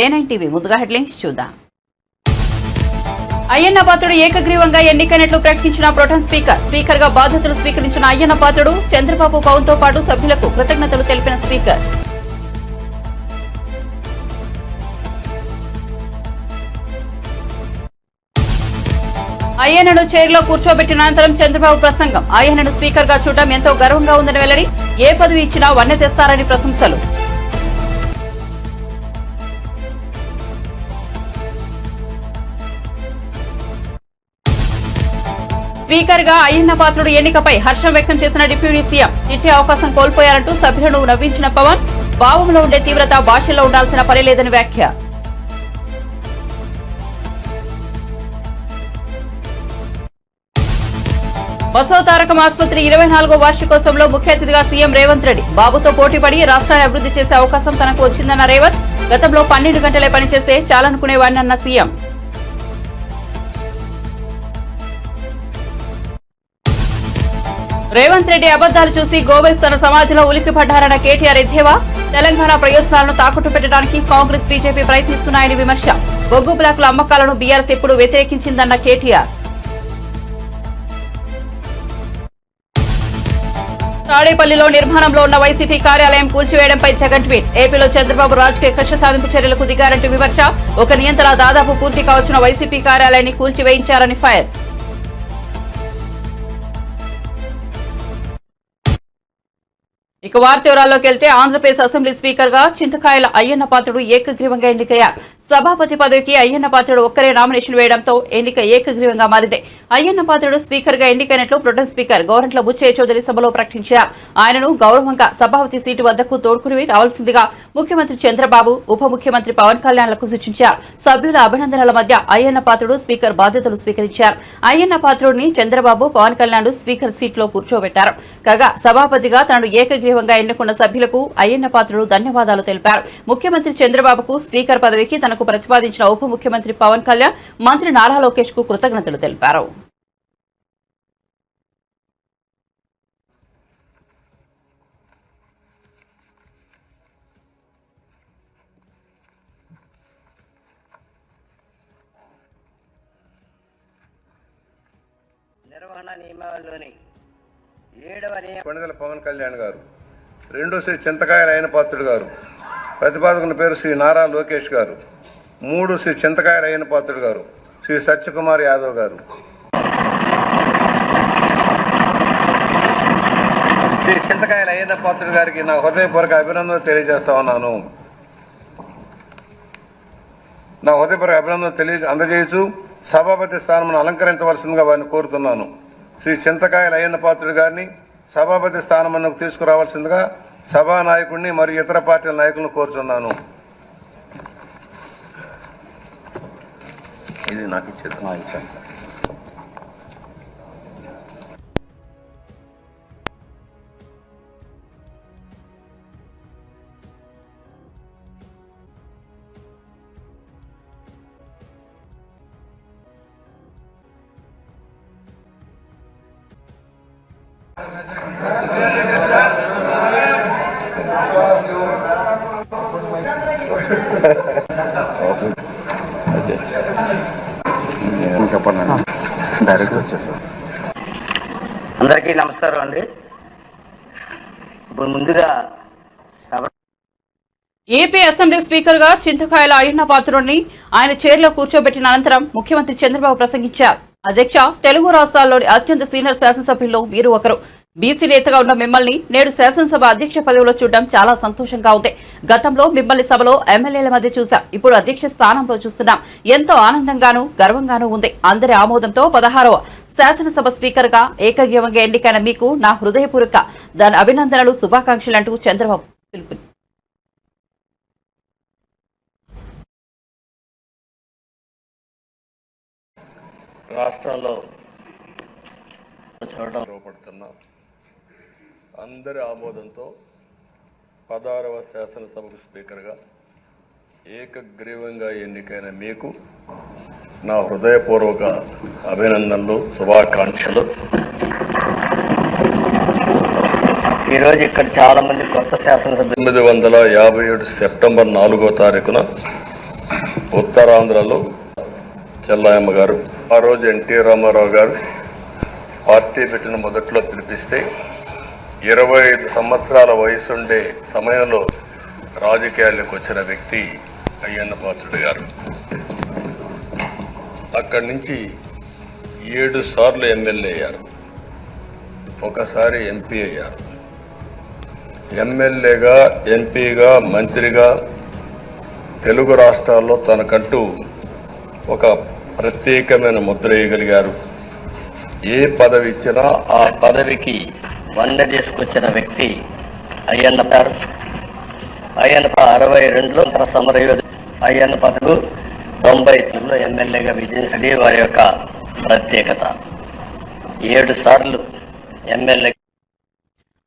A9 TV ముందుగా headlines చూద్దాం. అయ్యన్న పాత్రుడు ఏకగ్రీవంగా ఎన్నికైనట్లు ప్రకటించిన ప్రోటెం స్పీకర్ గా బాధ్యతలు స్వీకరించిన అయ్యన్న పాత్రుడు చంద్రబాబు పవన్ తో పాటు సభ్యులకు కృతజ్ఞతలు తెలిపిన స్పీకర్. అయ్యన్నను చైర్లో కూర్చోబెట్టిన అనంతరం చంద్రబాబు ప్రసంగం. అయ్యన్నను స్పీకర్ గా చూడడం ఎంతో గర్వంగా ఉందని వెల్లడి. ఏ పదవి ఇచ్చినా వన్నె తెస్తారని ప్రశంసలు. స్పీకర్ గా అయ్యన్న పాత్రుడు ఎన్నికపై హర్షం వ్యక్తం చేసిన డిప్యూటీ సీఎం. తిట్టే అవకాశం కోల్పోయారంటూ సభ్యులను నవ్వించిన పవన్. భావంలో ఉండే తీవ్రత భాషల్లో ఉండాల్సిన పని లేదని వ్యాఖ్య. బసవతారకం ఆసుపత్రి 24వ వార్షికోత్సవంలో ముఖ్య అతిథిగా సీఎం రేవంత్ రెడ్డి. బాబుతో పోటీపడి రాష్ట్రాన్ని అభివృద్ధి చేసే అవకాశం తనకు వచ్చిందన్న రేవంత్. గతంలో 12 గంటలే పనిచేస్తే చాలనుకునేవాడినన్న సీఎం. రేవంత్ రెడ్డి అబద్దాలు చూసి గోవెల్స్ తన సమాధిలో ఉలిక్కిపడ్డారన్న కేటీఆర్ ఎద్దేవా. తెలంగాణ ప్రయోజనాలను తాకట్టు పెట్టడానికి కాంగ్రెస్ బీజేపీ ప్రయత్నిస్తున్నాయని విమర్శ. బొగ్గు బ్లాకుల అమ్మకాలను బీఆర్ఎస్ ఎప్పుడు వ్యతిరేకించిందన్న కేటీఆర్. తాడేపల్లిలో నిర్మాణంలో ఉన్న వైసీపీ కార్యాలయం కూల్చివేయడంపై జగన్ ట్వీట్. ఏపీలో చంద్రబాబు రాజకీయ కక్ష సాధింపు చర్యలకు దిగారంటూ విమర్శ. ఒక నియంత్రణ దాదాపు పూర్తి కావచ్చిన వైసీపీ కార్యాలయాన్ని కూల్చివేయించారని ఫైర్. ఇక వార్త వివరాల్లోకి వెళ్తే ఆంధ్రప్రదేశ్ అసెంబ్లీ స్పీకర్ గా చింతకాయల అయ్యన్న పాత్రుడు ఏకగ్రీవంగా ఎన్నికయ్యారు. సభాపతి పదవికి అయ్యన్న పాత్రుడు ఒక్కరే నామినేషన్ వేయడంతో ఎన్నిక ఏకగ్రీవంగా మారింది. అయ్యన్న పాత్రుడు స్పీకర్ గా ఎన్నికైనట్లు ప్రొటెం స్పీకర్ గవర్నర్ల బుచ్చయ్య చౌదరి సభలో ప్రకటించారు. ఆయనను గౌరవంగా సభాపతి సీటు వద్దకు తోడ్కుని రావాల్సిందిగా ముఖ్యమంత్రి చంద్రబాబు, ఉప ముఖ్యమంత్రి పవన్ కళ్యాణ్లకు సూచించారు. సభ్యుల అభినందనల మధ్య అయ్యన్న పాత్రుడు స్పీకర్ బాధ్యతలు స్వీకరించారు. అయ్యన్న పాత్రుడిని చంద్రబాబు, పవన్ కళ్యాణ్ స్పీకర్ సీట్లో కూర్చోబెట్టారు. కాగా సభాపతిగా తనను ఏకగ్రీవంగా ఎన్నుకున్న సభ్యులకు అయ్యన్న పాత్రుడు ధన్యవాదాలు తెలిపారు. ముఖ్యమంత్రి చంద్రబాబుకు స్పీకర్ పదవికి తనకు ప్రతిపాదించిన ఉప ముఖ్యమంత్రి పవన్ కళ్యాణ్, మంత్రి నారా లోకేష్ కు కృతజ్ఞతలు తెలిపారు. నిర్వహణ నియమావళిలోని 7వ నియమం కొణిదెల పవన్ కళ్యాణ్ గారు, రెండో శ్రీ చింతకాయల అయ్యన్న పాత్రుడు గారు, ప్రతిపాదకుని పేరు శ్రీ నారా లోకేష్ గారు, 3 శ్రీ చింతకాయల అయ్యన్న పాత్రుడు గారు, శ్రీ సత్యకుమార్ యాదవ్ గారు. శ్రీ చింతకాయల అయ్యన్న పాత్రుడు గారికి నా హృదయపూర్వక అభినందనలు తెలియజేస్తా ఉన్నాను. నా హృదయపూర్వక అభినందనలు అందజేయచ్చు సభాపతి స్థానం అలంకరించవలసిందిగా వారిని కోరుతున్నాను. శ్రీ చింతకాయల అయ్యన్న పాత్రుడు గారిని సభాపతి స్థానం తీసుకురావాల్సిందిగా సభానాయకుడిని మరియు ఇతర పార్టీల నాయకులను కోరుతున్నాను. ఇది నాకు ఇచ్చేది. అందరికీ నమస్కారం అండి. ఇప్పుడు ముందుగా ఏపీ అసెంబ్లీ స్పీకర్ గా చింతకాయల అయ్యన్న పాత్రుడిని ఆయన చైర్లో కూర్చోబెట్టిన అనంతరం ముఖ్యమంత్రి చంద్రబాబు ప్రసంగించారు. అధ్యక్ష, తెలుగు రాష్ట్రాల్లోని అత్యంత సీనియర్ శాసనసభ్యుల్లో మీరు ఒకరు. బీసీ నేతగా ఉన్న మిమ్మల్ని నేడు శాసనసభ అధ్యక్ష పదవిలో చూడడం చాలా సంతోషంగా ఉంది. గతంలో మిమ్మల్ని సభలో ఎమ్మెల్యేల మధ్య చూశాం, ఇప్పుడు అధ్యక్ష స్థానంలో చూస్తున్నాం. ఎంతో ఆనందంగానూ గర్వంగానూ ఉంది. అందరి ఆమోదంతో 16వ శాసనసభ స్పీకర్ గా ఏకగ్రీవంగా ఎన్నికైన మీకు నా హృదయపూర్వక అభినందనలు, శుభాకాంక్షలు అంటూ చంద్రబాబు పిలుపు. రాష్ట్రంలో అందరి ఆమోదంతో 16వ శాసనసభకు స్పీకర్గా ఏకగ్రీవంగా ఎన్నికైన మీకు నా హృదయపూర్వక అభినందనలు, శుభాకాంక్షలు. ఈరోజు ఇక్కడ చాలా మంది కొత్త శాసనసభ్యులు 1957 సెప్టెంబర్ 4వ తారీఖున ఉత్తరాంధ్రలో చెల్లాయమ్మ గారు, ఆ రోజు ఎన్టీ రామారావు గారు పార్టీ పెట్టిన మొదట్లో పిలిపిస్తే 25 సంవత్సరాల వయసుండే సమయంలో రాజకీయాల్లోకి వచ్చిన వ్యక్తి అయ్యన్న పాత్రుడు గారు. అక్కడి నుంచి 7 సార్లు ఎమ్మెల్యే అయ్యారు, ఒకసారి ఎంపీ అయ్యారు. ఎమ్మెల్యేగా, ఎంపీగా, మంత్రిగా తెలుగు రాష్ట్రాల్లో తనకంటూ ఒక ప్రత్యేకమైన ముద్ర వేయగలిగారు. ఏ పదవి ఇచ్చినా ఆ పదవికి వంద తీసుకొచ్చిన వ్యక్తి అయ్యన్న గారు. అయ్యన్న 62లో తన సమరయోధుడు అయ్యన్న పాత్రుడు 92లో ఎమ్మెల్యేగా విజయించడం వారి యొక్క ప్రత్యేకత. 7 సార్లు ఎమ్మెల్యే.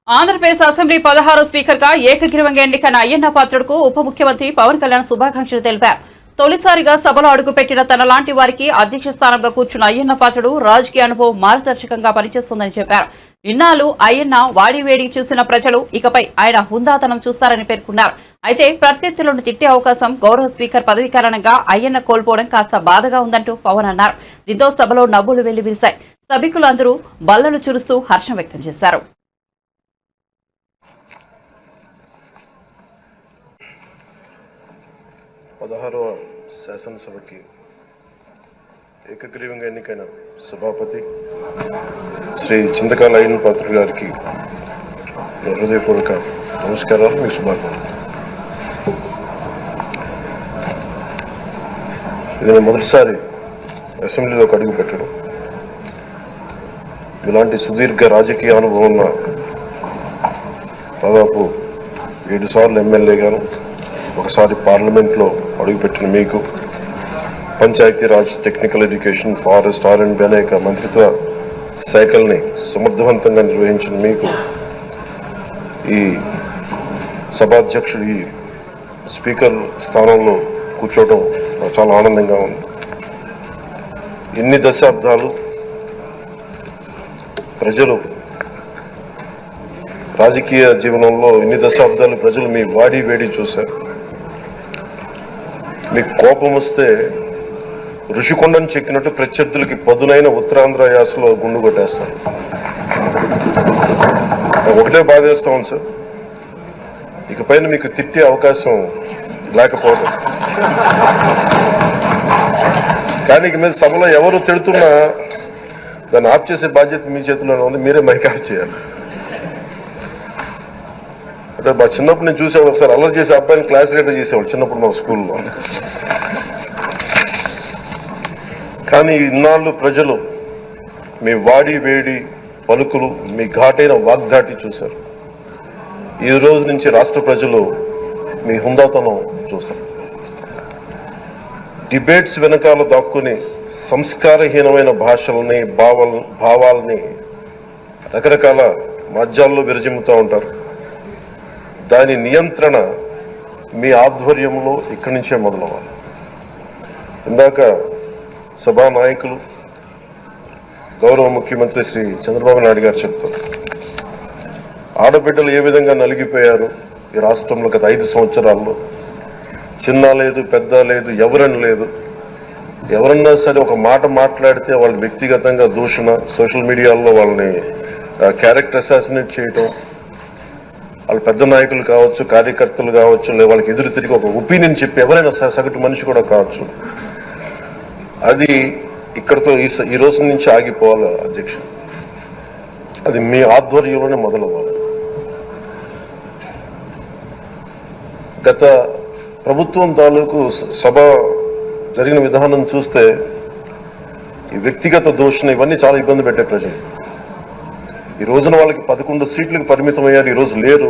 ఆంధ్రప్రదేశ్ అసెంబ్లీ 16వ స్పీకర్ గా ఏకగ్రీవంగా ఎన్నికైన అయ్యన్న పాత్రుడుకు ఉప ముఖ్యమంత్రి పవన్ కళ్యాణ్ శుభాకాంక్షలు తెలిపారు. తొలిసారిగా సభలో అడుగుపెట్టిన తనలాంటి వారికి అధ్యక్ష స్థానంలో కూర్చున్న అయ్యన్న పాత్రుడు రాజకీయ అనుభవం మార్గదర్శకంగా పనిచేస్తుందని చెప్పారు. ఇన్నాళ్లు అయ్యన్న వాడివేడి చూసిన ప్రజలు ఇకపై ఆయన హుందాతనం చూస్తారని పేర్కొన్నారు. అయితే ప్రత్యర్థులను తిట్టే అవకాశం గౌరవ స్పీకర్ పదవి కారణంగా అయ్యన్న కోల్పోవడం కాస్త బాధగా ఉందంటూ పవన్ అన్నారు. దీంతో సభలో నవ్వులు వెల్లివిరిశాయి. సభికులందరూ బల్లలు చురుస్తూ హర్షం వ్యక్తం చేశారు. 16వ శాసనసభకి ఏకగ్రీవంగా ఎన్నికైన సభాపతి శ్రీ చింతకాయల అయ్యన్న పాత్రుడు గారికి హృదయపూర్వక నమస్కారాలు, మీ శుభాకాంక్షలు. ఇది నేను మొదటిసారి అసెంబ్లీలోకి అడుగు పెట్టడం. ఇలాంటి సుదీర్ఘ రాజకీయ అనుభవం ఉన్న దాదాపు 7 సార్లు ఎమ్మెల్యేగాను, ఒకసారి పార్లమెంట్లో అడుగుపెట్టిన మీకు, Panchayati Raj, technical education, forest, R&B అనేక మంత్రిత్వ శాఖల్ని సమర్థవంతంగా నిర్వహించిన మీకు ఈ సభాధ్యక్షుడు, ఈ స్పీకర్ స్థానంలో కూర్చోవడం చాలా ఆనందంగా ఉంది. ఇన్ని దశాబ్దాలు ప్రజలు రాజకీయ జీవనంలో ఇన్ని దశాబ్దాలు ప్రజలు మీ వాడి వేడి చూశారు. మీకు కోపం వస్తే ఋషికొండను చెక్కినట్టు ప్రత్యర్థులకి పదునైన ఉత్తరాంధ్ర యాసలో గుండు కొట్టేస్తారు. ఒకటే బాధేస్తాం సార్, ఇకపైన మీకు తిట్టే అవకాశం లేకపోవడం. కానీ ఇక మీద సభలో ఎవరు తిడుతున్నా దాన్ని ఆఫ్ చేసే బాధ్యత మీ చేతిలోనే ఉంది. మీరే మైక్ ఆఫ్ చేయాలి. అంటే మా చిన్నప్పుడు నేను చూసేవాడు, ఒకసారి అల్లరి చేసే అబ్బాయిని క్లాస్ లీడర్ చేసేవాడు చిన్నప్పుడు మా స్కూల్లో. కానీ ఇన్నాళ్ళు ప్రజలు మీ వాడి వేడి పలుకులు, మీ ఘాటైన వాగ్దాటి చూశారు. ఈ రోజు నుంచి రాష్ట్ర ప్రజలు మీ హుందాతనం చూస్తారు. డిబేట్స్ వెనకాల దాక్కుని సంస్కారహీనమైన భాషల్ని, భావాల్ని రకరకాల మాధ్యాల్లో విరజిమ్ముతూ ఉంటారు. దాని నియంత్రణ మీ ఆధ్వర్యంలో ఇక్కడి నుంచే మొదలవ్వాలి. ఇందాక సభా నాయకులు, గౌరవ ముఖ్యమంత్రి శ్రీ చంద్రబాబు నాయుడు గారు చెప్తారు, ఆడబిడ్డలు ఏ విధంగా నలిగిపోయారు ఈ రాష్ట్రంలో గత 5 సంవత్సరాల్లో. చిన్న లేదు, పెద్ద లేదు, ఎవరని లేదు. ఎవరన్నా సరే ఒక మాట మాట్లాడితే వాళ్ళు వ్యక్తిగతంగా దూషణ, సోషల్ మీడియాలో వాళ్ళని క్యారెక్టర్ అసాసినేట్ చేయటం, వాళ్ళు పెద్ద నాయకులు కావచ్చు, కార్యకర్తలు కావచ్చు, లేదా వాళ్ళకి ఎదురు తిరిగి ఒక ఒపీనియన్ చెప్పి ఎవరైనా సగటు మనిషి కూడా కావచ్చు. అది ఇక్కడతో ఈ రోజు నుంచి ఆగిపోవాలి అధ్యక్ష. అది మీ ఆధ్వర్యంలోనే మొదలవ్వాలి. గత ప్రభుత్వం తాలూకు సభ జరిగిన విధానం చూస్తే ఈ వ్యక్తిగత దూషణ ఇవన్నీ చాలా ఇబ్బంది పెట్టే ప్రజలు. ఈ రోజున వాళ్ళకి 11 సీట్లకు పరిమితం అయ్యారు, ఈ రోజు లేరు.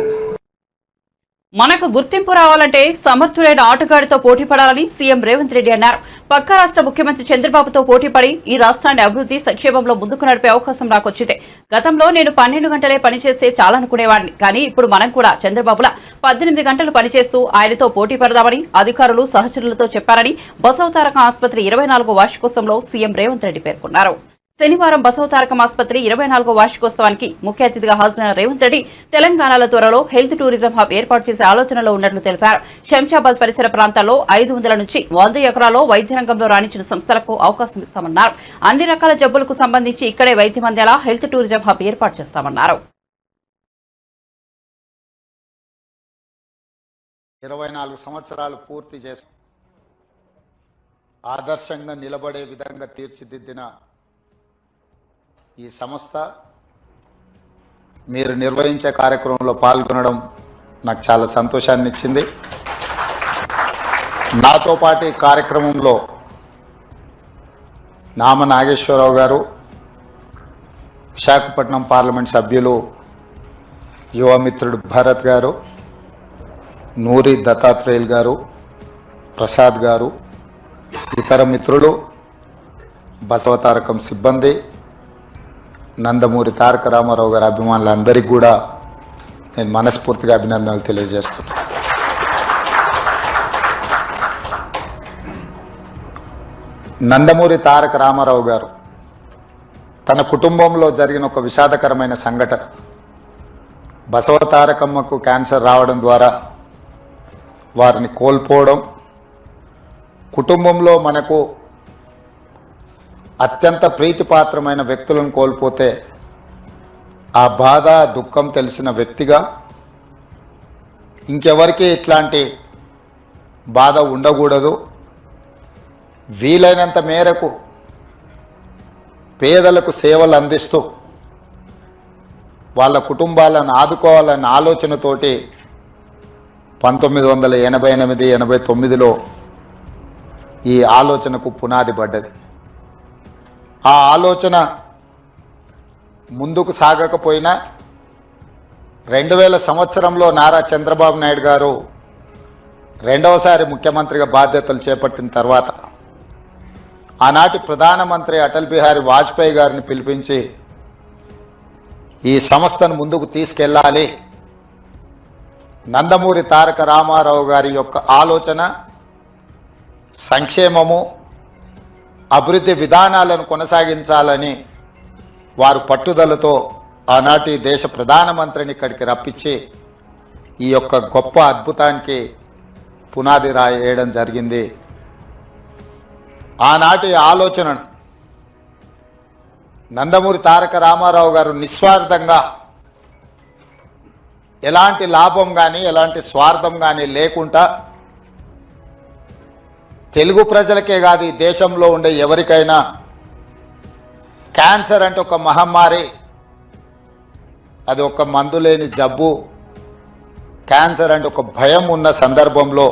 మనకు గుర్తింపు రావాలంటే సమర్థులైన ఆటగాడితో పోటీ పడాలని సీఎం రేవంత్ రెడ్డి అన్నారు. పక్క రాష్ట్ర ముఖ్యమంత్రి చంద్రబాబుతో పోటీపడి ఈ రాష్ట్రాన్ని అభివృద్ధి సంక్షేమంలో ముందుకు నడిపే అవకాశం నాకొచ్చింది. గతంలో నేను 12 గంటలే పనిచేస్తే చాలనుకునేవాడిని. కానీ ఇప్పుడు మనం కూడా చంద్రబాబులా 18 గంటలు పనిచేస్తూ ఆయనతో పోటీ పడదామని అధికారులు, సహచరులతో చెప్పారని బసవతారక ఆసుపత్రి 24వ వార్షికోత్సవంలో సీఎం రేవంత్ రెడ్డి పేర్కొన్నారు. శనివారం బసవతారకం ఆసుపత్రి 24వ వార్షికోత్సవానికి ముఖ్య అతిథిగా హాజరైన రేవంత్ రెడ్డి తెలంగాణలో త్వరలో హెల్త్ టూరిజం హబ్ ఏర్పాటు చేసే ఆలోచనలో ఉన్నట్లు తెలిపారు. శంషాబాద్ పరిసర ప్రాంతాల్లో 500 నుంచి 100 ఎకరాల్లో వైద్య రంగంలో రాణించిన సంస్థలకు అవకాశం ఇస్తామన్నారు. అన్ని రకాల జబ్బులకు సంబంధించి ఇక్కడే వైద్యం అందేలా హెల్త్ టూరిజం హబ్ ఏర్పాటు చేస్తామన్నారు. 24 సంవత్సరాలు పూర్తి చేసి ఆదర్శంగా నిలబడే విధంగా తీర్చిదిద్దిన ఈ సంస్థ మీరు నిర్వహించే కార్యక్రమంలో పాల్గొనడం నాకు చాలా సంతోషాన్ని ఇచ్చింది. నాతో పాటు ఈ కార్యక్రమంలో నామ నాగేశ్వరరావు గారు, విశాఖపట్నం పార్లమెంట్ సభ్యులు యువమిత్రుడు భరత్ గారు, నూరి దత్తాత్రేయులు గారు, ప్రసాద్ గారు, ఇతర మిత్రులు, బసవతారకం సిబ్బంది, నందమూరి తారక రామారావు గారి అభిమానులందరికీ కూడా నేను మనస్ఫూర్తిగా అభినందనలు తెలియజేస్తున్నాను. నందమూరి తారక రామారావు గారు తన కుటుంబంలో జరిగిన ఒక విషాదకరమైన సంఘటన, బసవతారకమ్మకు క్యాన్సర్ రావడం ద్వారా వారిని కోల్పోవడం, కుటుంబంలో మనకు అత్యంత ప్రీతిపాత్రమైన వ్యక్తులను కోల్పోతే ఆ బాధ దుఃఖం తెలిసిన వ్యక్తిగా ఇంకెవరికి ఇట్లాంటి బాధ ఉండకూడదు, వీలైనంత మేరకు పేదలకు సేవలు అందిస్తూ వాళ్ళ కుటుంబాలను ఆదుకోవాలన్న ఆలోచనతోటి 1988-89లో ఈ ఆలోచనకు పునాది పడ్డది. ఆ ఆలోచన ముందుకు సాగకపోయినా 2000 సంవత్సరంలో నారా చంద్రబాబు నాయుడు గారు రెండవసారి ముఖ్యమంత్రిగా బాధ్యతలు చేపట్టిన తర్వాత ఆనాటి ప్రధానమంత్రి అటల్ బిహారీ వాజ్పేయి గారిని పిలిపించి ఈ సంస్థను ముందుకు తీసుకెళ్ళాలి, నందమూరి తారక రామారావు గారి యొక్క ఆలోచన సంక్షేమము అభివృద్ధి విధానాలను కొనసాగించాలని వారు పట్టుదలతో ఆనాటి దేశ ప్రధానమంత్రిని ఇక్కడికి రప్పించి ఈ యొక్క గొప్ప అద్భుతానికి పునాది రాయడం జరిగింది. ఆనాటి ఆలోచనను నందమూరి తారక రామారావు గారు నిస్వార్థంగా ఎలాంటి లాభం కానీ ఎలాంటి స్వార్థం కానీ లేకుండా తెలుగు ప్రజలకే కాదు ఈ దేశంలో ఉండే ఎవరికైనా క్యాన్సర్ అంటే ఒక మహమ్మారి, అది ఒక మందు లేని జబ్బు, క్యాన్సర్ అంటే ఒక భయం ఉన్న సందర్భంలో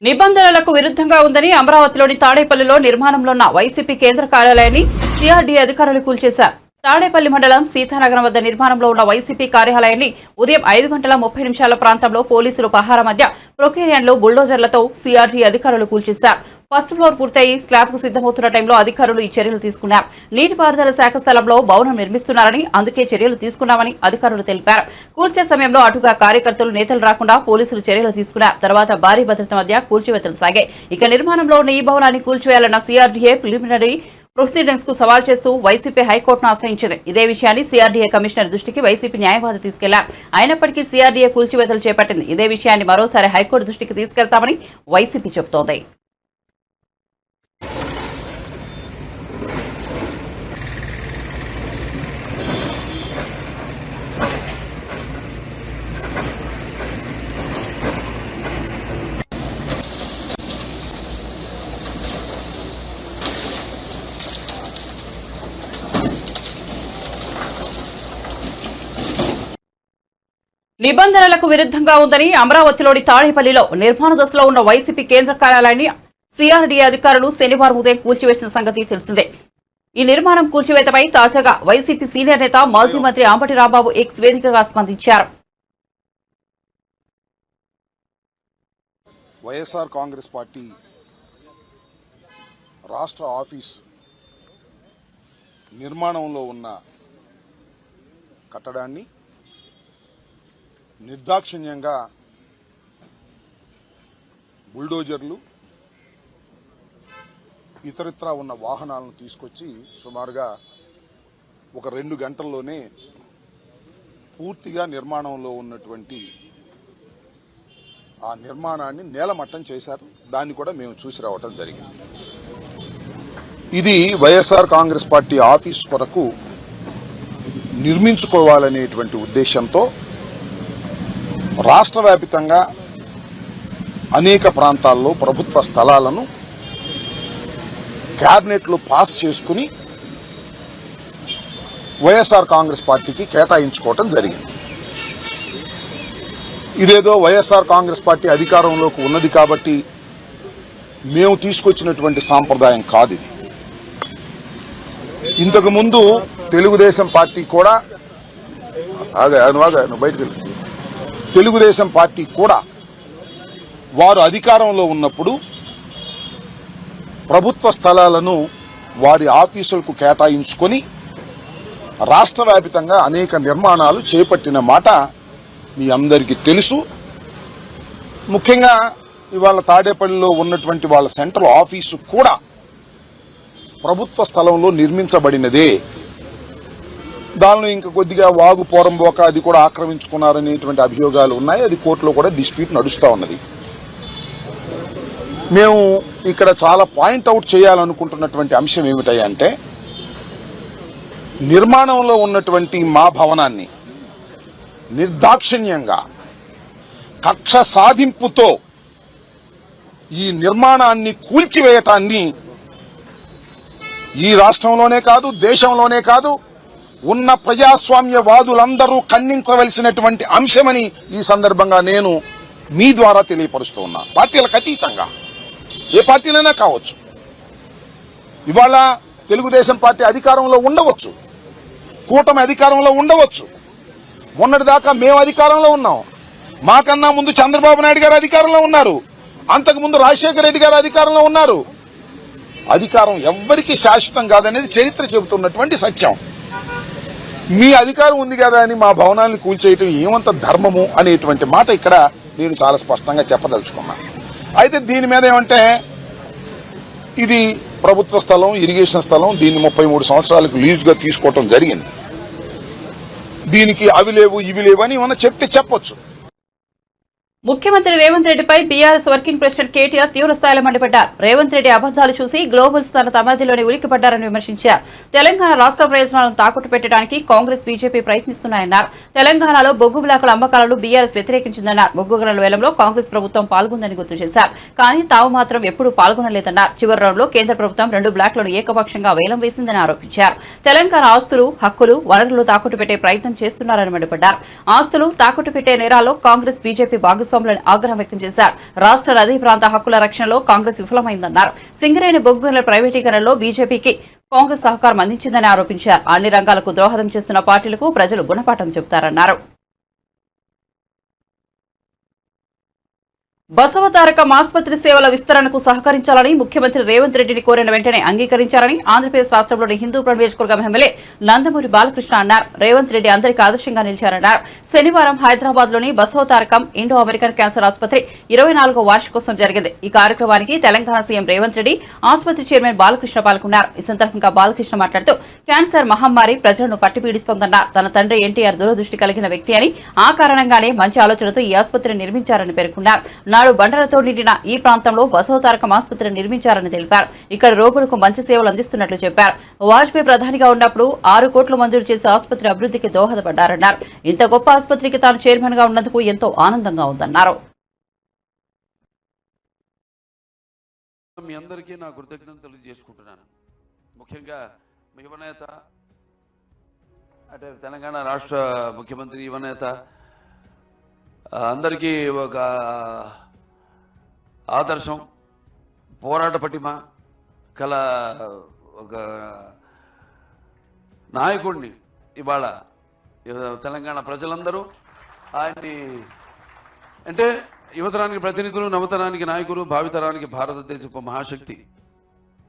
నిబంధనలకు విరుద్ధంగా ఉందని అమరావతిలోని తాడేపల్లిలో నిర్మాణంలో ఉన్న వైసీపీ కేంద్ర కార్యాలయాన్ని సిఆర్డీఏ అధికారులు కూల్చేశారు. తాడేపల్లి మండలం సీతానగరం వద్ద నిర్మాణంలో ఉన్న వైసీపీ కార్యాలయాన్ని ఉదయం 5:30 ప్రాంతంలో పోలీసులు పహారా మధ్య ప్రొకేరియన్లో బుల్డోజర్లతో సిఆర్డీఏ అధికారులు కూల్చేశారు. ఫస్ట్ ఫ్లోర్ పూర్తయి స్లాబ్ కు సిద్దమవుతున్న టైంలో అధికారులు ఈ చర్యలు తీసుకున్నారు. నీటిపారుదల శాఖ స్థలంలో భవనం నిర్మిస్తున్నారని, అందుకే చర్యలు తీసుకున్నామని అధికారులు తెలిపారు. కూల్చే సమయంలో అటుగా కార్యకర్తలు నేతలు రాకుండా పోలీసులు చర్యలు తీసుకున్నారు. తర్వాత భారీ భద్రత మధ్య కూల్చివేతలు సాగాయి. ఇక నిర్మాణంలో ఉన్న ఈ భవనాన్ని కూల్చివేయాలన్న సిఆర్డీఏ ప్రిలిమినరీ ప్రొసీడింగ్స్ కు సవాల్ చేస్తూ వైసీపీ హైకోర్టును ఆశ్రయించింది. ఇదే విషయాన్ని సిఆర్డీఏ కమిషనర్ దృష్టికి వైసీపీ న్యాయవాది తీసుకెళ్లారు. అయినప్పటికీ సిఆర్డీఏ కూల్చివేతలు చేపట్టింది. ఇదే విషయాన్ని మరోసారి హైకోర్టు దృష్టికి తీసుకెళ్తామని వైసీపీ చెబుతోంది. నిబంధనలకు విరుద్ధంగా ఉందని అమరావతిలోని తాడేపల్లిలో నిర్మాణ దశలో ఉన్న వైసీపీ కేంద్ర కార్యాలయాన్ని సిఆర్డీఏ అధికారులు శనివారం ఉదయం కూల్చివేసిన సంగతి తెలిసిందే. ఈ నిర్మాణం కూల్చివేతపై తాజాగా వైసీపీ సీనియర్ నేత మాజీ మంత్రి అంబటి రాంబాబు ఎక్స్ వేదికగా స్పందించారు. వైఎస్ఆర్ కాంగ్రెస్ పార్టీ రాష్ట్ర ఆఫీస్ నిర్మాణంలో ఉన్న కట్టడాన్ని నిర్దాక్షిణ్యంగా బుల్డోజర్లు ఇతరిత్రా ఉన్న వాహనాలను తీసుకొచ్చి సుమారుగా ఒక 2 గంటల్లోనే పూర్తిగా నిర్మాణంలో ఉన్నటువంటి ఆ నిర్మాణాన్ని నేలమట్టం చేశారు. దాన్ని కూడా మేము చూసి రావటం జరిగింది. ఇది వైఎస్ఆర్ కాంగ్రెస్ పార్టీ ఆఫీస్ కొరకు నిర్మించుకోవాలనేటువంటి ఉద్దేశంతో రాష్ట్ర వ్యాప్తంగా అనేక ప్రాంతాల్లో ప్రభుత్వ స్థలాలను క్యాబినెట్లో పాస్ చేసుకుని వైఎస్ఆర్ కాంగ్రెస్ పార్టీకి కేటాయించుకోవటం జరిగింది. ఇదేదో వైఎస్ఆర్ కాంగ్రెస్ పార్టీ అధికారంలోకి ఉన్నది కాబట్టి మేము తీసుకొచ్చినటువంటి సాంప్రదాయం కాదు ఇది. ఇంతకు ముందు తెలుగుదేశం పార్టీ కూడా తెలుగుదేశం పార్టీ కూడా వారు అధికారంలో ఉన్నప్పుడు ప్రభుత్వ స్థలాలను వారి ఆఫీసులకు కేటాయించుకొని రాష్ట్ర వ్యాప్తంగా అనేక నిర్మాణాలు చేపట్టిన మాట మీ అందరికీ తెలుసు. ముఖ్యంగా ఇవాళ తాడేపల్లిలో ఉన్నటువంటి వాళ్ళ సెంట్రల్ ఆఫీసు కూడా ప్రభుత్వ స్థలంలో నిర్మించబడినదే. దానిలో ఇంకా కొద్దిగా వాగు పోరంబోక అది కూడా ఆక్రమించుకున్నారనేటువంటి అభియోగాలు ఉన్నాయి. అది కోర్టులో కూడా డిస్ప్యూట్ నడుస్తూ ఉన్నది. మేము ఇక్కడ చాలా పాయింట్అవుట్ చేయాలనుకుంటున్నటువంటి అంశం ఏమిటంటే నిర్మాణంలో ఉన్నటువంటి మా భవనాన్ని నిర్దాక్షిణ్యంగా కక్ష సాధింపుతో ఈ నిర్మాణాన్ని కూల్చివేయటాన్ని ఈ రాష్ట్రంలోనే కాదు దేశంలోనే కాదు ఉన్న ప్రజాస్వామ్యవాదులందరూ ఖండించవలసినటువంటి అంశమని ఈ సందర్భంగా నేను మీ ద్వారా తెలియపరుస్తూ ఉన్నా. పార్టీలకు అతీతంగా ఏ పార్టీలైనా కావచ్చు. ఇవాళ తెలుగుదేశం పార్టీ అధికారంలో ఉండవచ్చు, కూటమి అధికారంలో ఉండవచ్చు. మొన్నటిదాకా మేము అధికారంలో ఉన్నాం. మాకన్నా ముందు చంద్రబాబు నాయుడు గారు అధికారంలో ఉన్నారు. అంతకుముందు రాజశేఖర రెడ్డి గారు అధికారంలో ఉన్నారు. అధికారం ఎవ్వరికీ శాశ్వతం కాదనేది చరిత్ర చెబుతున్నటువంటి సత్యం. మీ అధికారం ఉంది కదా అని మా భవనాన్ని కూల్చేయటం ఏమంత ధర్మము అనేటువంటి మాట ఇక్కడ నేను చాలా స్పష్టంగా చెప్పదలుచుకున్నా. అయితే దీని మీద ఏమంటే ఇది ప్రభుత్వ స్థలం, ఇరిగేషన్ స్థలం. దీన్ని 33 సంవత్సరాలకు లీజుగా తీసుకోవటం జరిగింది. దీనికి అవి లేవు ఇవి లేవు అని ఏమన్నా చెప్తే చెప్పొచ్చు. ముఖ్యమంత్రి రేవంత్ రెడ్డిపై బీఆర్ఎస్ వర్కింగ్ ప్రెసిడెంట్ కేటీఆర్ తీవ్రస్థాయిలో మండిపడ్డారు. రేవంత్ రెడ్డి అబద్దాలు చూసి గ్లోబల్స్ తన సమాధిలోనే ఉలిక్కిపడ్డారని విమర్శించారు. తెలంగాణ రాష్ట్ర ప్రయోజనాలను తాకట్టు పెట్టడానికి కాంగ్రెస్ బీజేపీ ప్రయత్నిస్తున్నాయన్నారు. తెలంగాణలో బొగ్గు బ్లాకుల అమ్మకాలను బీఆర్ఎస్ వ్యతిరేకించిందన్నారు. బొగ్గు గనుల వేలంలో కాంగ్రెస్ ప్రభుత్వం పాల్గొందని గుర్తు చేశారు. కానీ తాము మాత్రం ఎప్పుడూ పాల్గొనలేదన్నారు. చివరి రౌండ్లో కేంద్ర ప్రభుత్వం 2 బ్లాకులను ఏకపక్షంగా వేలం వేసిందని ఆరోపించారు. తెలంగాణ ఆస్తులు, హక్కులు, వనరులు తాకట్టు పెట్టే ప్రయత్నం చేస్తున్నారని మండిపడ్డారు. ఆస్తులు తాకట్టు పెట్టే నేరాల్లో కాంగ్రెస్ బీజేపీ భాగస్వాములను ఆగ్రహం వ్యక్తం చేశారు. రాష్ట్ర నదీ ప్రాంత హక్కుల రక్షణలో కాంగ్రెస్ విఫలమైందన్నారు. సింగరేణి బొగ్గు గనుల ప్రైవేటీకరణలో బీజేపీకి కాంగ్రెస్ సహకారం అందించిందని ఆరోపించారు. అన్ని రంగాలకు ద్రోహదం చేస్తున్న పార్టీలకు ప్రజలు గుణపాఠం చెబుతారన్నారు. బసవతారకం ఆసుపత్రి సేవల విస్తరణకు సహకరించాలని ముఖ్యమంత్రి రేవంత్ రెడ్డిని కోరిన వెంటనే అంగీకరించారని ఆంధ్రప్రదేశ్ రాష్ట్రంలోని హిందూపురం నియోజకవర్గం ఎమ్మెల్యే నందమూరి బాలకృష్ణ అన్నారు. రేవంత్ రెడ్డి అందరికీ ఆదర్శంగా నిలిచారన్నారు. శనివారం హైదరాబాద్ లోని బసవతారకం ఇండో అమెరికన్ క్యాన్సర్ ఆసుపత్రి 24వ వార్షికోత్సవం జరిగింది. ఈ కార్యక్రమానికి తెలంగాణ సీఎం రేవంత్ రెడ్డి, ఆసుపత్రి చైర్మన్ బాలకృష్ణ పాల్గొన్నారు. ఈ సందర్భంగా బాలకృష్ణ మాట్లాడుతూ క్యాన్సర్ మహమ్మారి ప్రజలను పట్టిపీడిస్తోందన్నారు. తన తండ్రి ఎన్టీఆర్ దూరదృష్టి కలిగిన వ్యక్తి అని, ఆ కారణంగానే మంచి ఆలోచనతో ఈ ఆసుపత్రిని నిర్మించారని పేర్కొన్నారు. నాడు బండలతో నిండిన ఈ ప్రాంతంలో బసవతారకం ఆసుపత్రి నిర్మించారని తెలిపారు. ఇక్కడ రోగులకు మంచి సేవలు అందిస్తున్నట్లు చెప్పారు. వాజ్పేయి ప్రధానిగా ఉన్నప్పుడు 6 కోట్లు మంజూరు చేసి ఆసుపత్రి అభివృద్ధికి దోహదపడ్డారన్నారు. ఇంత గొప్ప ఆసుపత్రికి తాను చైర్మన్ గా ఉన్నందుకు ఎంతో ఆనందంగా ఉందన్నారు. మీ అందరికీ నా కృతజ్ఞతలు తెలియజేసుకుంటున్నాను. ముఖ్యంగా మీ యువనేత, అంటే తెలంగాణ రాష్ట్ర ముఖ్యమంత్రి యువనేత అందరికీ ఒక ఆదర్శం, పోరాట పటిమ కల ఒక నాయకుడిని ఇవాళ తెలంగాణ ప్రజలందరూ ఆయన్ని, అంటే యువతరానికి ప్రతినిధులు, నవతరానికి నాయకులు, భావితరానికి భారతదేశపు మహాశక్తి.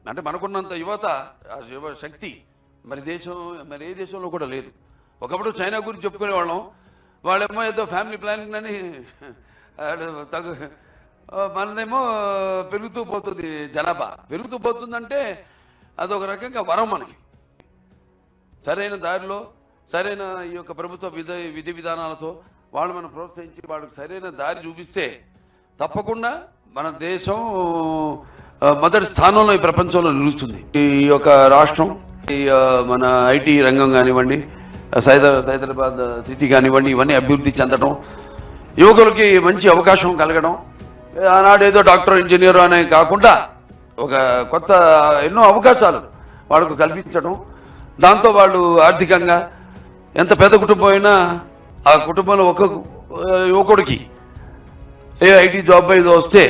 అంటే మనకున్నంత యువత, యువ శక్తి మరి ఏ దేశంలో కూడా లేదు. ఒకప్పుడు చైనా గురించి చెప్పుకునేవాళ్ళం. వాళ్ళేమో ఏదో ఫ్యామిలీ ప్లానింగ్ అని మనదేమో పెరుగుతూ పోతుంది, జనాభా పెరుగుతూ పోతుందంటే అదొక రకంగా వరం మనకి. సరైన దారిలో సరైన ఈ యొక్క ప్రభుత్వ విధి విధానాలతో వాళ్ళు మనం ప్రోత్సహించి వాళ్ళకి సరైన దారి చూపిస్తే తప్పకుండా మన దేశం మొదటి స్థానంలో ఈ ప్రపంచంలో నిలుస్తుంది. ఈ యొక్క రాష్ట్రం, ఈ మన ఐటీ రంగం కానివ్వండి, హైదరాబాద్ సిటీ కానివ్వండి, ఇవన్నీ అభివృద్ధి చెందడం, యువకులకి మంచి అవకాశం కలగడం, ఆనాడు ఏదో డాక్టర్ ఇంజనీర్ అనే కాకుండా ఒక కొత్త ఎన్నో అవకాశాలు వాళ్ళకు కల్పించడం, దాంతో వాళ్ళు ఆర్థికంగా ఎంత పెద్ద కుటుంబం అయినా ఆ కుటుంబంలో ఒక యువకుడికి ఏ ఐటీ జాబ్ ఏదో వస్తే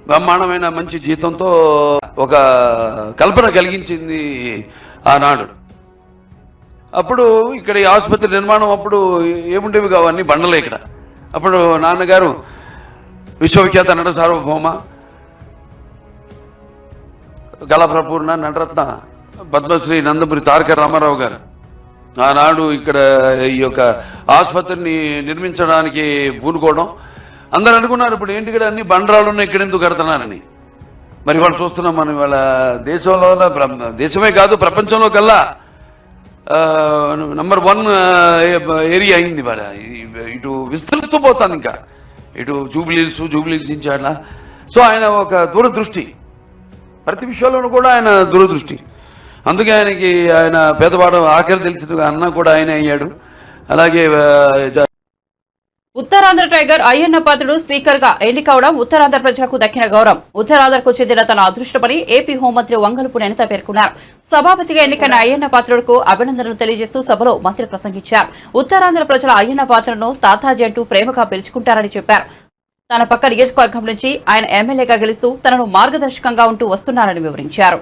బ్రహ్మాండమైన మంచి జీతంతో ఒక కల్పన కలిగించింది ఆనాడు. అప్పుడు ఇక్కడ ఈ ఆసుపత్రి నిర్మాణం అప్పుడు ఏముండేవి కావన్నీ బండలే ఇక్కడ. అప్పుడు నాన్నగారు విశ్వవిఖ్యాత నట సార్వభౌమ కళాప్రపూర్ణ నటరత్న పద్మశ్రీ నందమూరి తారక రామారావు గారు ఆనాడు ఇక్కడ ఈ యొక్క ఆసుపత్రిని నిర్మించడానికి పూనుకోవడం. అందరూ అనుకున్నారు ఇప్పుడు ఏంటి ఇక్కడ అన్ని బండరాళ్ళు ఉన్నాయి, ఇక్కడ ఎందుకు కడుతున్నారని. మరి వాళ్ళు చూస్తున్నాం మనం ఇవాళ దేశంలో, దేశమే కాదు ప్రపంచంలో కల్లా నంబర్ 1 ఏరియా అయింది ఇవాళ. ఇటు విస్తరిస్తూ పోతాను, ఇంకా ఇటు జూబ్లీహిల్స్ నుంచి అట్లా. సో ఆయన ఒక దూరదృష్టి, ప్రతి విషయంలోనూ కూడా ఆయన దూరదృష్టి. అందుకే ఆయన పేదవాడు ఆఖరి తెలిసిన అన్న కూడా ఆయన అయ్యాడు. అలాగే ఉత్తరాంధ్ర టైగర్ అయ్యన్న పాత్రుడు స్పీకర్ గా ఎన్నికవడం ఉత్తరాంధ్ర ప్రజలకు దక్కిన గౌరవం. ఉత్తరాంధ్రకు చెందిన తన అదృష్టమని ఏపీ హోంమంత్రి వంగలపు నేత పేర్కొన్నారు. సభాపతిగా ఎన్నికైన అయ్యన్న పాత్రుడుకు అభినందనలు తెలియజేస్తూ సభలో మంత్రి ప్రసంగించారు. ఉత్తరాంధ్ర ప్రజల అయ్యన్న పాత్రను తాతాజీ అంటూ ప్రేమగా పిలుచుకుంటారని చెప్పారు. తన పక్క నియోజకవర్గం నుంచి ఆయన ఎమ్మెల్యేగా గెలుస్తూ తనను మార్గదర్శకంగా ఉంటూ వస్తున్నారని వివరించారు.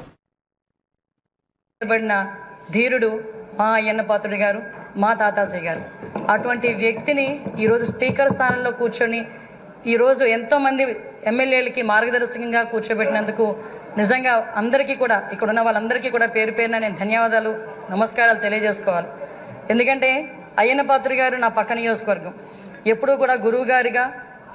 ధీరుడు మా అయ్యన్న పాత్రుడు గారు, మా తాతాజీ గారు. అటువంటి వ్యక్తిని ఈరోజు స్పీకర్ స్థానంలో కూర్చొని ఈరోజు ఎంతోమంది ఎమ్మెల్యేలకి మార్గదర్శకంగా కూర్చోబెట్టినందుకు నిజంగా అందరికీ కూడా, ఇక్కడ ఉన్న వాళ్ళందరికీ కూడా పేరు పేరున నేను ధన్యవాదాలు, నమస్కారాలు తెలియజేసుకోవాలి. ఎందుకంటే అయ్యన్న పాత్రుడు గారు నా పక్క నియోజకవర్గం. ఎప్పుడూ కూడా గురువు గారిగా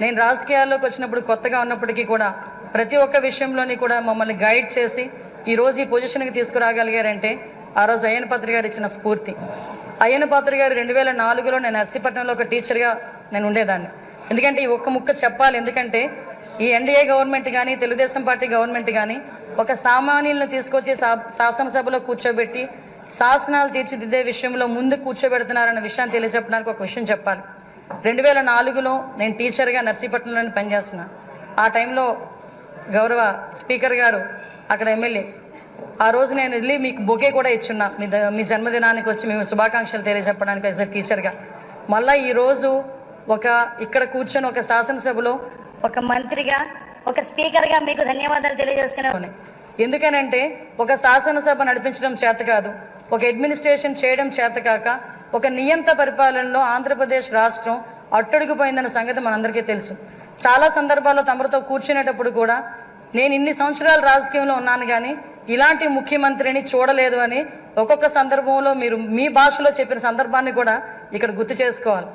నేను రాజకీయాల్లోకి వచ్చినప్పుడు కొత్తగా ఉన్నప్పటికీ కూడా ప్రతి ఒక్క విషయంలోని కూడా మమ్మల్ని గైడ్ చేసి ఈరోజు ఈ పొజిషన్కి తీసుకురాగలిగారంటే ఆ రోజు అయ్యన్న పాత్రుడు గారు ఇచ్చిన స్ఫూర్తి. అయ్యన్న పాత్రుడు గారు 2004లో నేను నర్సీపట్నంలో ఒక టీచర్గా నేను ఉండేదాన్ని. ఎందుకంటే ఈ ఒక్క ముక్క చెప్పాలి, ఎందుకంటే ఈ ఎన్డీఏ గవర్నమెంట్ కానీ తెలుగుదేశం పార్టీ గవర్నమెంట్ కానీ ఒక సామాన్యులను తీసుకొచ్చి శాసనసభలో కూర్చోబెట్టి శాసనాలు తీర్చిదిద్దే విషయంలో ముందు కూర్చోబెడుతున్నారన్న విషయాన్ని తెలియజెప్పడానికి ఒక విషయం చెప్పాలి. 2004లో నేను టీచర్గా నర్సీపట్నంలో పనిచేస్తున్నా. ఆ టైంలో గౌరవ స్పీకర్ గారు అక్కడ ఎమ్మెల్యే. ఆ రోజు నేను వెళ్ళి మీకు బొకే కూడా ఇచ్చున్నా, మీ జన్మదినానికి వచ్చి మేము శుభాకాంక్షలు తెలియజెప్పడానికి యాజ్ ఎ టీచర్గా. మళ్ళీ ఈరోజు ఇక్కడ కూర్చొని ఒక శాసనసభలో ఒక మంత్రిగా, ఒక స్పీకర్గా మీకు ధన్యవాదాలు తెలియజేసుకునే. ఎందుకనంటే ఒక శాసనసభ నడిపించడం చేత కాదు, ఒక అడ్మినిస్ట్రేషన్ చేయడం చేత కాక ఒక నియంత పరిపాలనలో ఆంధ్రప్రదేశ్ రాష్ట్రం అట్టడుగుపోయిందన్న సంగతి మనందరికీ తెలుసు. చాలా సందర్భాల్లో తమరితో కూర్చునేటప్పుడు కూడా నేను ఇన్ని సంవత్సరాలు రాజకీయంలో ఉన్నాను కానీ ఇలాంటి ముఖ్యమంత్రిని చూడలేదు అని ఒక్కొక్క సందర్భంలో మీరు మీ భాషలో చెప్పిన సందర్భాన్ని కూడా ఇక్కడ గుర్తు చేసుకోవాలి.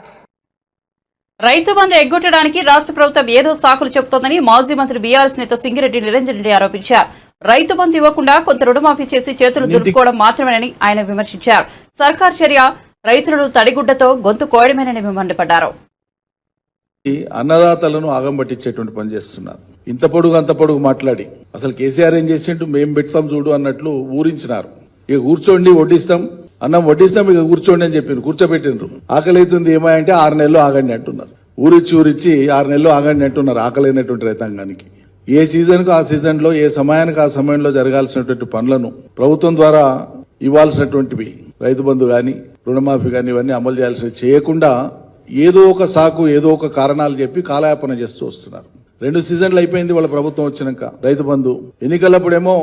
రైతు బంధు ఎగ్గొట్టడానికి రాష్ట్ర ప్రభుత్వం ఏదో సాకులు చెబుతోందని మాజీ మంత్రి బీఆర్ఎస్ నేత సింగిరెడ్డి నిరంజన్ రెడ్డి ఆరోపించారు. రైతు బంధు ఇవ్వకుండా కొంత రుణమాఫీ చేసి చేతులు దులుపుకోవడం మాత్రమేనని ఆయన విమర్శించారు. సర్కార్ చర్య రైతులను తడిగుడ్డతో గొంతు కోయడమేనని మండిపడ్డారు. అన్నదాతలను ఆగంబట్టించేటువంటి పని చేస్తున్నారు. ఇంత పొడుగు అంత పొడుగు మాట్లాడి అసలు కేసీఆర్ ఏం చేసిండు, మేము పెడతాం చూడు అన్నట్లు ఊరించినారు. ఇక కూర్చోండి వడ్డిస్తాం, అన్నం వడ్డిస్తాం, ఇక కూర్చోండి అని చెప్పిండ్రు, కూర్చోబెట్టిండ్రు. ఆకలి అవుతుంది ఏమంటే 6 నెలలు ఆగండి అంటున్నారు. ఊరిచ్చి 6 నెలలు ఆగండి అంటున్నారు ఆకలైనటువంటి రైతాంగానికి. ఏ సీజన్కు ఆ సీజన్లో, ఏ సమయానికి ఆ సమయంలో జరగాల్సినటువంటి పనులను ప్రభుత్వం ద్వారా ఇవ్వాల్సినటువంటివి రైతు బంధు కానీ రుణమాఫీ కానీ ఇవన్నీ అమలు చేయాల్సి చేయకుండా ఏదో ఒక సాకు, ఏదో ఒక కారణాలు చెప్పి కాలయాపన చేస్తూ వస్తున్నారు. 2 సీజన్లు అయిపోయింది వాళ్ళ ప్రభుత్వం వచ్చినాక. రైతు బంధు ఎన్నికలప్పుడేమో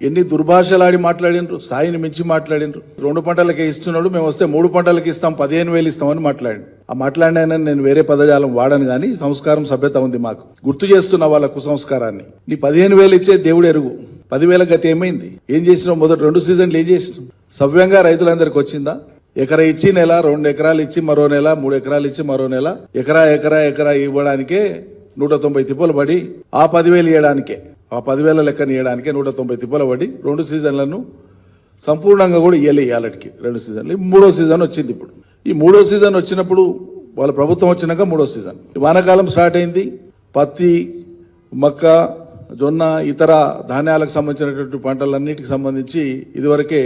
ఎన్ని దుర్భాషలాడి మాట్లాడినరు, స్థాయిని మించి మాట్లాడినరు. 2 పంటలకే ఇస్తున్నాడు, మేము వస్తే 3 పంటలకి ఇస్తాం, 15,000 ఇస్తామని మాట్లాడి. ఆ మాట్లాడినా నేను వేరే పదజాలం వాడను కానీ సంస్కారం సభ్యత ఉంది మాకు. గుర్తు చేస్తున్నా వాళ్ళ కుసంస్కారాన్ని. నీ 15,000 ఇచ్చే దేవుడు ఎరుగు, 10,000 గతి ఏమైంది? ఏం చేసినావు? మొదటి 2 సీజన్లు ఏం చేసినావు? సవ్యంగా రైతులందరికి వచ్చిందా? ఎకరా ఇచ్చి నెల, 2 ఎకరాలు ఇచ్చి మరో నెల, 3 ఎకరాలు ఇచ్చి మరో నెల, ఎకరా ఇవ్వడానికే 190 తిప్పలు పడి ఆ 10,000 ఇవ్వడానికే, ఆ 10,000 లెక్కన ఇవ్వడానికే 190 తిప్పలు పడి 2 సీజన్లను సంపూర్ణంగా కూడా ఇవ్వాలటికి 2 సీజన్లు. 3వ సీజన్ వచ్చింది. ఇప్పుడు ఈ 3వ సీజన్ వచ్చినప్పుడు వాళ్ళ ప్రభుత్వం వచ్చినాక 3వ సీజన్ వానాకాలం స్టార్ట్ అయింది. పత్తి, మక్క, జొన్న, ఇతర ధాన్యాలకు సంబంధించినటువంటి పంటలన్నిటికి సంబంధించి ఇదివరకే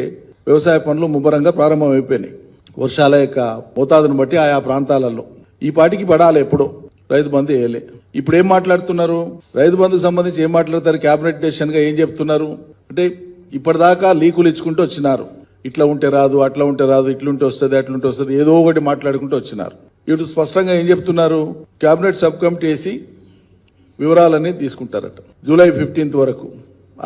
వ్యవసాయ పనులు ముమ్మరంగా ప్రారంభమైపోయినాయి. వర్షాల యొక్క మోతాదును బట్టి ఆయా ప్రాంతాలలో ఈ పాటికి పడాలి. ఎప్పుడో రైతు బంధు వేయలే. ఇప్పుడు ఏం మాట్లాడుతున్నారు? రైతు బంధుకు సంబంధించి ఏం మాట్లాడతారు? క్యాబినెట్ డెసిషన్ గా ఏం చెప్తున్నారు అంటే ఇప్పటిదాకా లీకులు ఇచ్చుకుంటూ వచ్చినారు. ఇట్లా ఉంటే రాదు, అట్లా ఉంటే రాదు, ఇట్లుంటే వస్తుంది, అట్లుంటే వస్తుంది, ఏదో ఒకటి మాట్లాడుకుంటూ వచ్చినారు. ఇటు స్పష్టంగా ఏం చెప్తున్నారు? క్యాబినెట్ సబ్ కమిటీ వేసి వివరాలన్నీ తీసుకుంటారట జూలై 15 వరకు.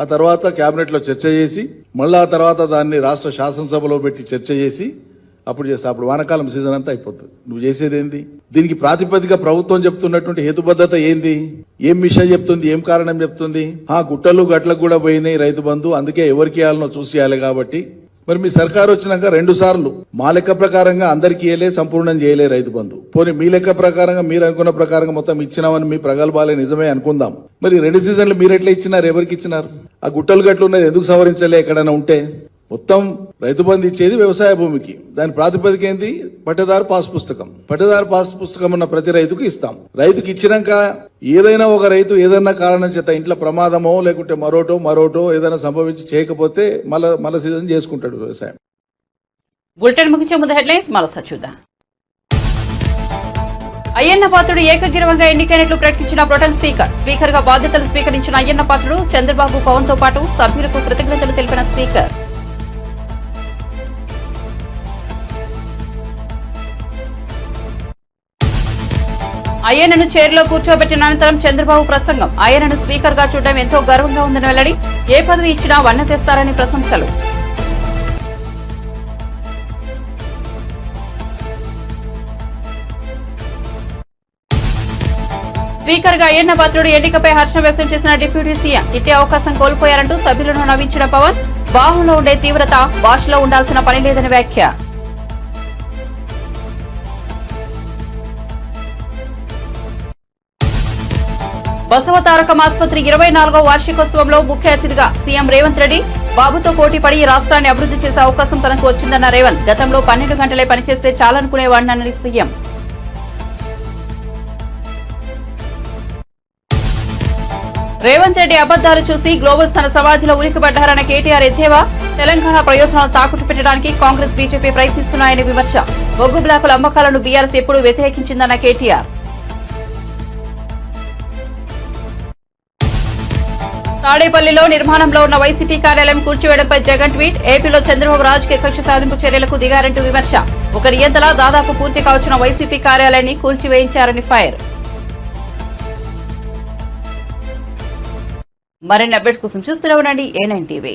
ఆ తర్వాత క్యాబినెట్లో చర్చ చేసి మళ్ళీ ఆ తర్వాత దాన్ని రాష్ట్ర శాసనసభలో పెట్టి చర్చ చేసి అప్పుడు చేస్తా. అప్పుడు వానాకాలం సీజన్ అంతా అయిపోతుంది. నువ్వు చేసేది ఏంది? దీనికి ప్రాతిపదిక ప్రభుత్వం చెప్తున్నటువంటి హేతుబద్ధత ఏంది? ఏం విషయం చెప్తుంది? ఏం కారణం చెప్తుంది? గుట్టలు గట్లకు కూడా పోయినాయి రైతు బంధు, అందుకే ఎవరికి ఇవ్వాలనో చూసేయాలి. కాబట్టి మరి మీ సర్కారు వచ్చినాక 2 సార్లు మా లెక్క ప్రకారంగా అందరికీ ఇయ్యలే, సంపూర్ణం చేయలే రైతు బంధు. పోనీ మీ లెక్క ప్రకారంగా మీరు అనుకున్న ప్రకారంగా మొత్తం ఇచ్చినామని మీ ప్రగల్భాలే నిజమే అనుకుందాం. మరి 2 సీజన్లు మీరు ఎట్లా ఇచ్చినారు? ఎవరికి ఇచ్చినారు? ఆ గుట్టలు గట్లు ఉన్నది ఎందుకు సవరించలే? ఎక్కడైనా ఉంటే మొత్తం రైతు బంధు ఇచ్చేది వ్యవసాయ భూమికి. దాని ప్రాతిపదిక ఏంది? పట్టదారు పాస్ పుస్తకం. పట్టదారు పాస్ పుస్తకం ఉన్న ప్రతి రైతుకు ఇస్తాం. రైతుకి ఇచ్చినాక ఏదైనా ఒక రైతు ఏదైనా కారణం చేత ఇంట్లో ప్రమాదమో లేకుంటే మరోటో ఏదైనా సంభవించి చేయకపోతే మళ్ళా సీజన్ చేసుకుంటాడు వ్యవసాయం. బులెటిన్ ముగించే ముందు హెడ్లైన్స్ మరోసారి చూద్దాం. అయ్యన్న పాత్రుడు ఏకగ్రీవంగా ఎన్నికైనట్లు ప్రకటించిన ప్రొటెం స్పీకర్ గా బాధ్యతలు స్వీకరించిన అయ్యన్న పాత్రుడు చంద్రబాబు, పవన్ తో పాటు సభ్యులకు కృతజ్ఞతలు తెలిపిన స్పీకర్. అయ్యన్నను చైర్లో కూర్చోబెట్టిన అనంతరం చంద్రబాబు ప్రసంగం. అయ్యన్నను స్పీకర్ గా చూడడం ఎంతో గర్వంగా ఉందని వెల్లడి. ఏ పదవి ఇచ్చినా వన్న తెస్తారని ప్రశంసలు. స్పీకర్ గా అయ్యన్న పాత్రుడు ఎన్నికపై హర్షం వ్యక్తం చేసిన డిప్యూటీ సీఎం. ఇట్టే అవకాశం కోల్పోయారంటూ సభ్యులను నవ్వించిన పవన్. బాహులో ఉండే తీవ్రత భాషలో ఉండాల్సిన పని లేదని వ్యాఖ్య. బసవతారకం ఆసుపత్రి 24వ వార్షికోత్సవంలో ముఖ్య అతిథిగా సీఎం రేవంత్ రెడ్డి. బాబుతో పోటీ పడి రాష్ట్రాన్ని అభివృద్ధి చేసే అవకాశం తనకు వచ్చిందన్న రేవంత్. గతంలో 12 గంటలే పనిచేస్తే చాలనుకునేవాడినని సీఎం. రేవంత్ రెడ్డి అబద్దాలు చూసి గ్లోబల్స్ తన సమాధిలో ఉలికిపడ్డారన్న కేటీఆర్ ఎద్దేవా. తెలంగాణ ప్రయోజనాలు తాకట్టు పెట్టడానికి కాంగ్రెస్, బీజేపీ ప్రయత్నిస్తున్నాయని విమర్శ. బొగ్గు బ్లాకుల అమ్మకాలను బీఆర్ఎస్ ఎప్పుడూ వ్యతిరేకించిందన్న కేటీఆర్. తాడేపల్లిలో నిర్మాణంలో ఉన్న వైసీపీ కార్యాలయం కూల్చివేయడంపై జగన్ ట్వీట్. ఏపీలో చంద్రబాబు రాజకీయ కక్ష సాధింపు చర్యలకు దిగారంటూ విమర్శ. ఒక నియంతలా దాదాపు పూర్తి కావచ్చిన వైసీపీ కార్యాలయాన్ని కూల్చివేయించారని ఫైర్. మరిన్ని అప్డేట్స్ కోసం చూస్తూనే ఉండండి A9 TV.